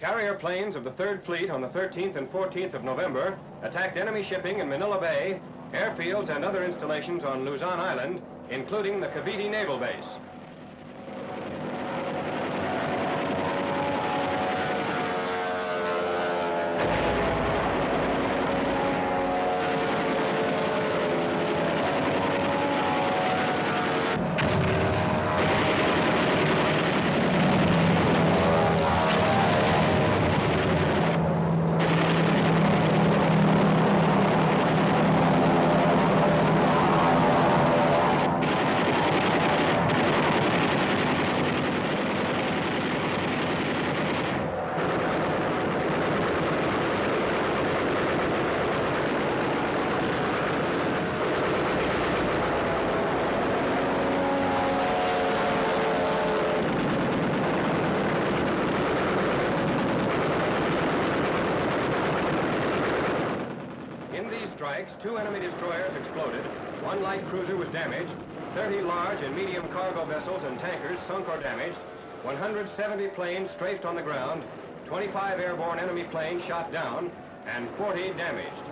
Carrier planes of the 3rd Fleet on the 13th and 14th of November attacked enemy shipping in Manila Bay, airfields, and other installations on Luzon Island, including the Cavite Naval Base. Strikes, 2 enemy destroyers exploded, 1 light cruiser was damaged, 30 large and medium cargo vessels and tankers sunk or damaged, 170 planes strafed on the ground, 25 airborne enemy planes shot down, and 40 damaged.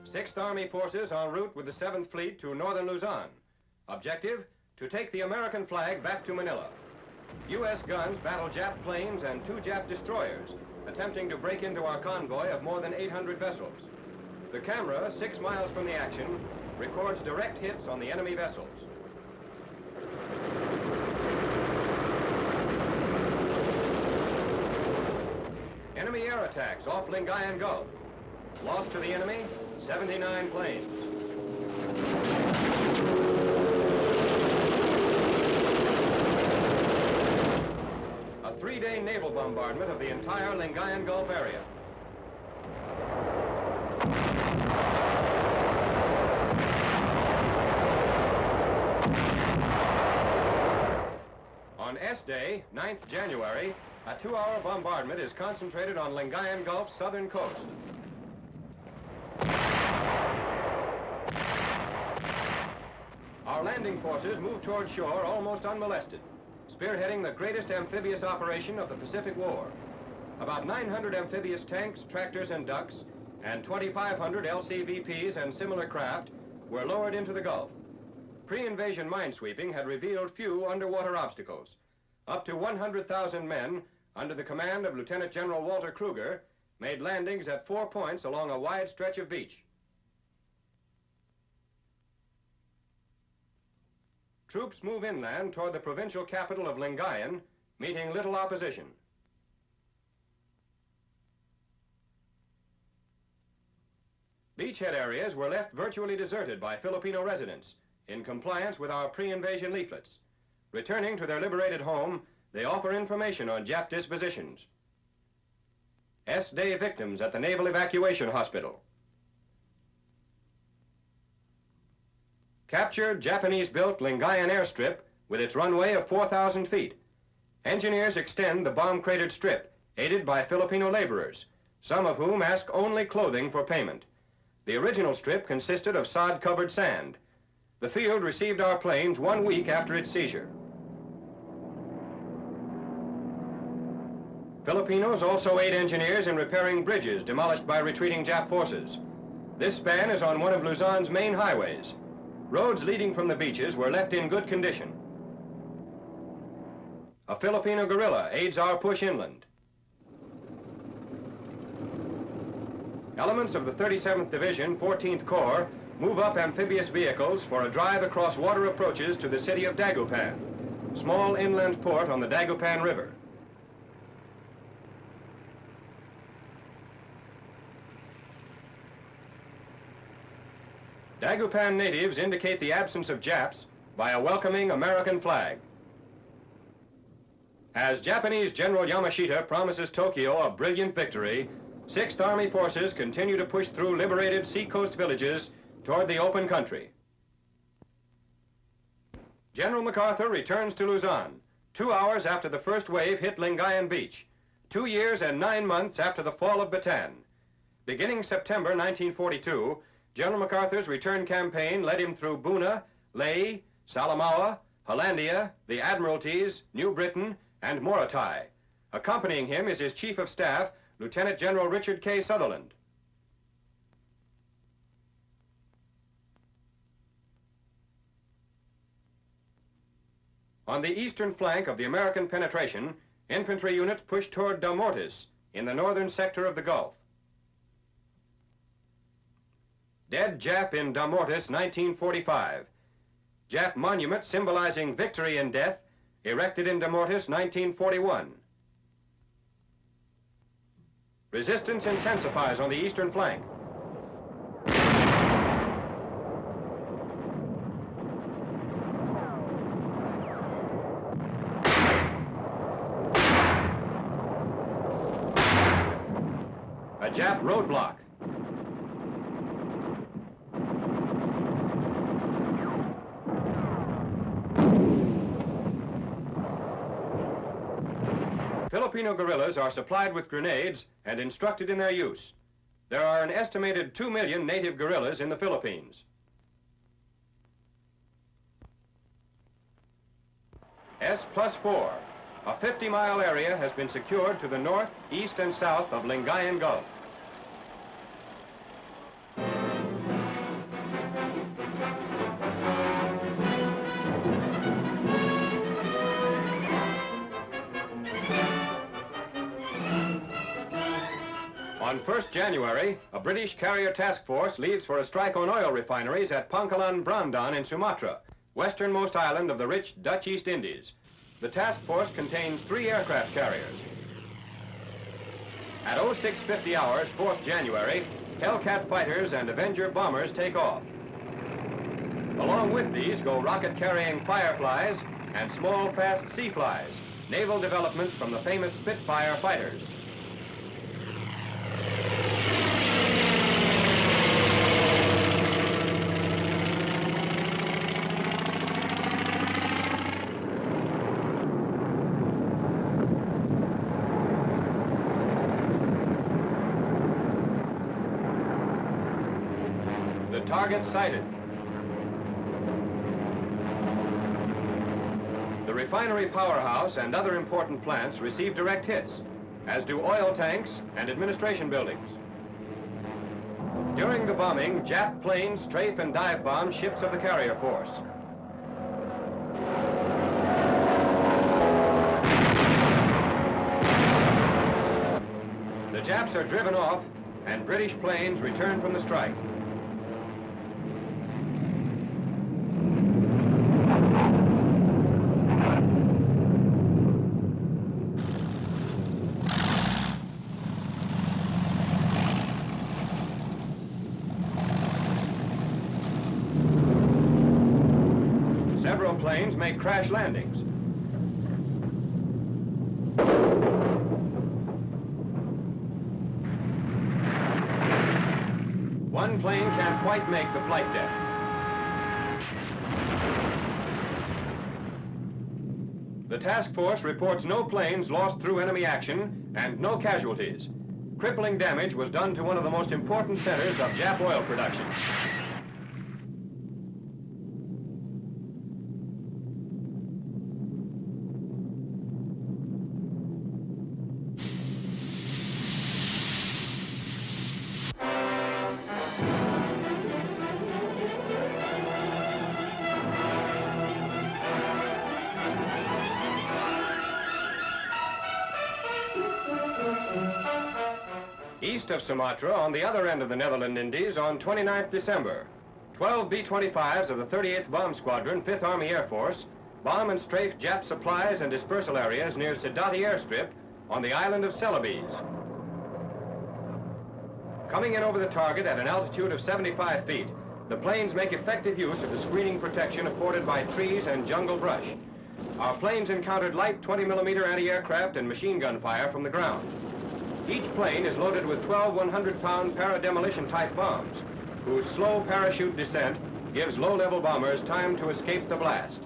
Sixth Army forces en route with the 7th Fleet to northern Luzon. Objective, to take the American flag back to Manila. U.S. guns battle Jap planes and 2 Jap destroyers, attempting to break into our convoy of more than 800 vessels. The camera, 6 miles from the action, records direct hits on the enemy vessels. Enemy air attacks off Lingayen Gulf. Lost to the enemy, 79 planes. A 3-day naval bombardment of the entire Lingayen Gulf area. On S Day, 9th January, a 2-hour bombardment is concentrated on Lingayen Gulf's southern coast. Our landing forces moved toward shore almost unmolested, spearheading the greatest amphibious operation of the Pacific War. About 900 amphibious tanks, tractors, and ducks, and 2,500 LCVPs and similar craft were lowered into the Gulf. Pre-invasion minesweeping had revealed few underwater obstacles. Up to 100,000 men, under the command of Lieutenant General Walter Kruger, made landings at 4 points along a wide stretch of beach. Troops move inland toward the provincial capital of Lingayen, meeting little opposition. Beachhead areas were left virtually deserted by Filipino residents in compliance with our pre-invasion leaflets. Returning to their liberated home, they offer information on Jap dispositions. S-Day victims at the Naval Evacuation Hospital. Captured Japanese-built Lingayen airstrip with its runway of 4,000 feet. Engineers extend the bomb-cratered strip, aided by Filipino laborers, some of whom ask only clothing for payment. The original strip consisted of sod-covered sand. The field received our planes 1 week after its seizure. Filipinos also aid engineers in repairing bridges demolished by retreating Jap forces. This span is on one of Luzon's main highways. Roads leading from the beaches were left in good condition. A Filipino guerrilla aids our push inland. Elements of the 37th Division, 14th Corps, move up amphibious vehicles for a drive across water approaches to the city of Dagupan, small inland port on the Dagupan River. Dagupan natives indicate the absence of Japs by a welcoming American flag. As Japanese General Yamashita promises Tokyo a brilliant victory, 6th Army forces continue to push through liberated seacoast villages toward the open country. General MacArthur returns to Luzon. 2 hours after the first wave hit Lingayen Beach, 2 years and 9 months after the fall of Bataan. Beginning September 1942, General MacArthur's return campaign led him through Buna, Lae, Salamaua, Hollandia, the Admiralties, New Britain, and Morotai. Accompanying him is his Chief of Staff, Lieutenant General Richard K. Sutherland. On the eastern flank of the American penetration, infantry units pushed toward Damortis in the northern sector of the Gulf. Dead Jap in Damortis, 1945. Jap monument symbolizing victory in death, erected in Damortis, 1941. Resistance intensifies on the eastern flank. A Jap roadblock. Filipino guerrillas are supplied with grenades and instructed in their use. There are an estimated 2 million native guerrillas in the Philippines. S+4, a 50-mile area has been secured to the north, east, and south of Lingayen Gulf. On 1st January, a British carrier task force leaves for a strike on oil refineries at Pangkalan Brandan in Sumatra, westernmost island of the rich Dutch East Indies. The task force contains 3 aircraft carriers. At 0650 hours, 4th January, Hellcat fighters and Avenger bombers take off. Along with these go rocket-carrying Fireflies and small, fast Seaflies, naval developments from the famous Spitfire fighters. Target sighted. The refinery powerhouse and other important plants receive direct hits, as do oil tanks and administration buildings. During the bombing, Jap planes strafe and dive bomb ships of the carrier force. The Japs are driven off, and British planes return from the strike. Several planes make crash landings. One plane can't quite make the flight deck. The task force reports no planes lost through enemy action and no casualties. Crippling damage was done to one of the most important centers of Jap oil production. East of Sumatra, on the other end of the Netherland Indies, on 29th December, 12 B-25s of the 38th Bomb Squadron, 5th Army Air Force, bomb and strafe Jap supplies and dispersal areas near Sidati Airstrip on the island of Celebes. Coming in over the target at an altitude of 75 feet, the planes make effective use of the screening protection afforded by trees and jungle brush. Our planes encountered light 20mm anti-aircraft and machine gun fire from the ground. Each plane is loaded with 12 100-pound para-demolition type bombs, whose slow parachute descent gives low-level bombers time to escape the blast.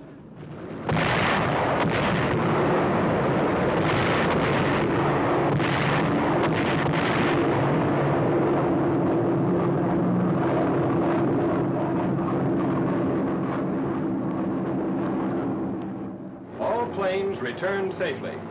returned safely.